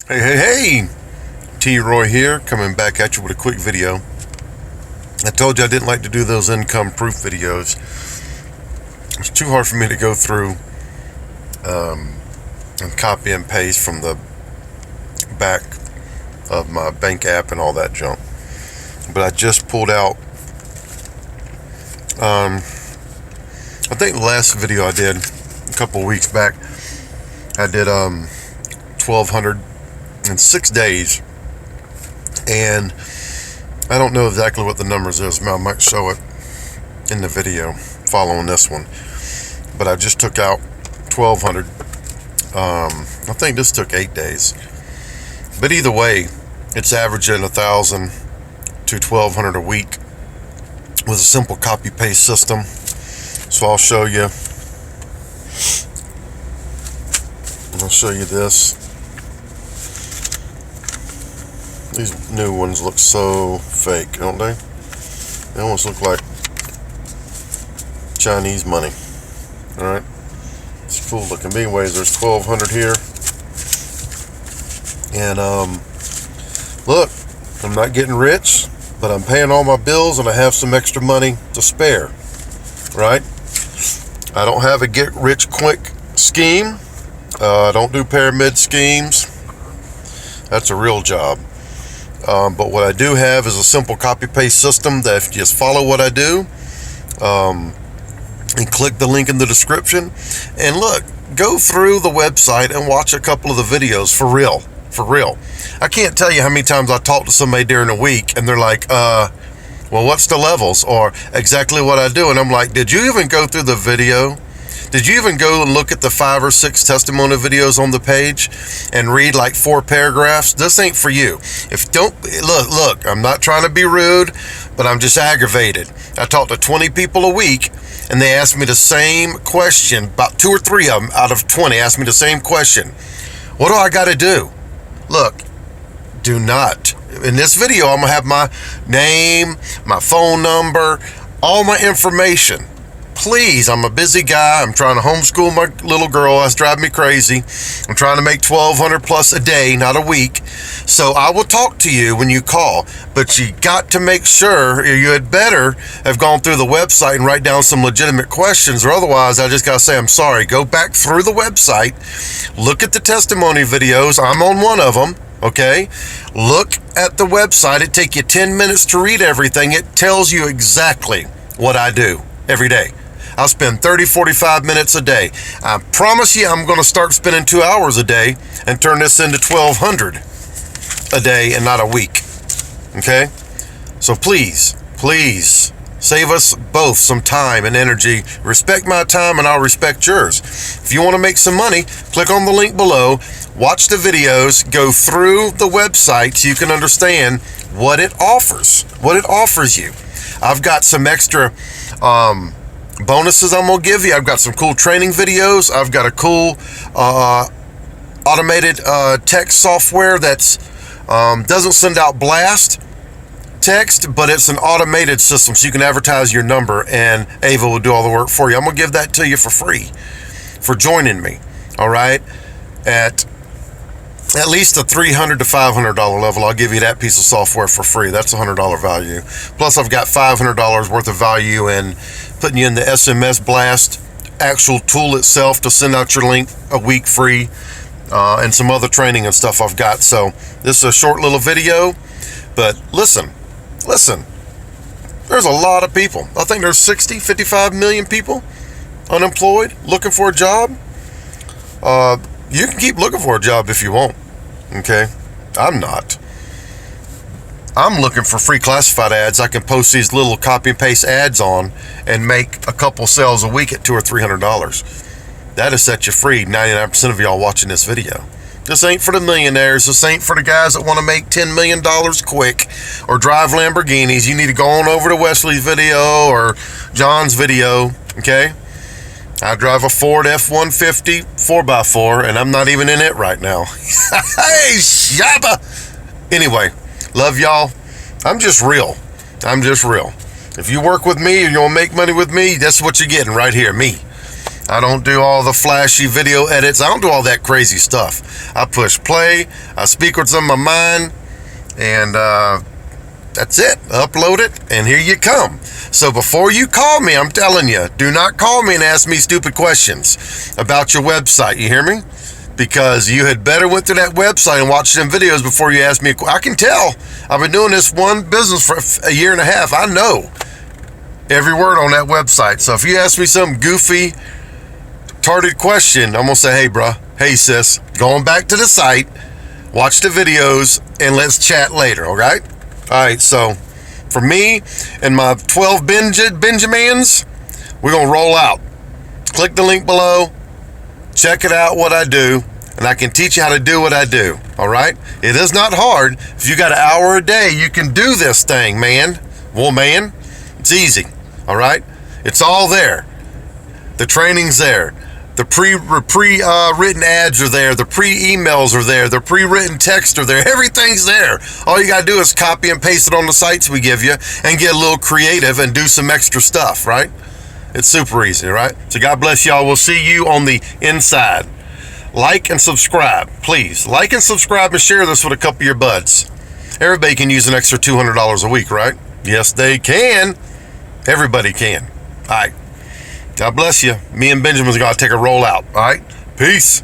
Hey, T-Roy here, coming back at you with a quick video. I told you I didn't like to do those income proof videos. It's too hard for me to go through and copy and paste from the back of my bank app and all that junk. But I just pulled out, I think the last video I did a couple of weeks back, I did 1,200 in 6 days, and I don't know exactly what the numbers is. I might show it in the video following this one, but I just took out 1,200. I think this took 8 days, but either way, it's averaging 1,000 to 1,200 a week with a simple copy paste system. So I'll show you. I'll show you this. These new ones look so fake, don't they? They almost look like Chinese money. Alright? It's cool looking. But anyways, there's 1,200 here. And, look, I'm not getting rich, but I'm paying all my bills and I have some extra money to spare. Right? I don't have a get rich quick scheme. I don't do pyramid schemes. That's a real job. But what I do have is a simple copy-paste system that if you just follow what I do, and click the link in the description, and look, go through the website and watch a couple of the videos for real. I can't tell you how many times I talk to somebody during the week, and they're like, well, what's the levels? Or exactly what I do. And I'm like, did you even go through the video? Did you even go and look at the 5 or 6 testimonial videos on the page and read like 4 paragraphs? This ain't for you. If don't look, I'm not trying to be rude, but I'm just aggravated. I talk to 20 people a week, and they ask me the same question. About 2 or 3 of them out of 20 ask me the same question. What do I got to do? Look, do not. In this video, I'm gonna have my name, my phone number, all my information. Please, I'm a busy guy. I'm trying to homeschool my little girl. That's driving me crazy. I'm trying to make 1,200 plus a day, not a week. So I will talk to you when you call, but you got to make sure you had better have gone through the website and write down some legitimate questions, or otherwise I just got to say, I'm sorry. Go back through the website, look at the testimony videos. I'm on one of them. Okay, look at the website. It takes you 10 minutes to read everything. It tells you exactly what I do every day. I'll spend 30, 45 minutes a day. I promise you I'm going to start spending 2 hours a day and turn this into 1,200 a day and not a week. Okay? So please, save us both some time and energy. Respect my time and I'll respect yours. If you want to make some money, click on the link below, watch the videos, go through the website so you can understand what it offers you. I've got some extra bonuses I'm going to give you. I've got some cool training videos. I've got a cool automated text software that's doesn't send out blast text, but it's an automated system so you can advertise your number and Ava will do all the work for you. I'm going to give that to you for free for joining me. All right? At least a $300 to $500 level, I'll give you that piece of software for free. That's a $100 value. Plus, I've got $500 worth of value in putting you in the SMS BLAST actual tool itself to send out your link a week free, and some other training and stuff I've got. So this is a short little video, but listen. There's a lot of people. I think there's 55 million people unemployed looking for a job. You can keep looking for a job if you want. Okay? I'm not. I'm looking for free classified ads I can post these little copy and paste ads on and make a couple sales a week at $200 or $300. That'll set you free, 99% of y'all watching this video. This ain't for the millionaires. This ain't for the guys that want to make $10 million quick or drive Lamborghinis. You need to go on over to Wesley's video or John's video. Okay? I drive a Ford F-150 4x4, and I'm not even in it right now. Hey, Shabba! Anyway, love y'all. I'm just real. If you work with me or you want to make money with me, that's what you're getting right here, me. I don't do all the flashy video edits. I don't do all that crazy stuff. I push play, I speak what's on my mind, and that's it. Upload it, and here you come. So before you call me, I'm telling you, do not call me and ask me stupid questions about your website. You hear me? Because you had better went to that website and watched them videos before you ask me. I can tell. I've been doing this one business for a year and a half. I know every word on that website. So if you ask me some goofy, retarded question, I'm gonna say, hey bruh, hey sis, going back to the site, watch the videos, and let's chat later, alright? Alright, so for me and my 12 Benjamins, we're gonna roll out. Click the link below, check it out what I do, and I can teach you how to do what I do, alright? It is not hard. If you got an hour a day, you can do this thing, man. Woman, it's easy, alright? It's all there. The training's there. The pre-written ads are there. The pre-emails are there. The pre-written text are there. Everything's there. All you got to do is copy and paste it on the sites we give you and get a little creative and do some extra stuff, right? It's super easy, right? So God bless y'all. We'll see you on the inside. Like and subscribe, please. Like and subscribe and share this with a couple of your buds. Everybody can use an extra $200 a week, right? Yes, they can. Everybody can. All right. God bless you. Me and Benjamin's going to take a roll out. All right? Peace.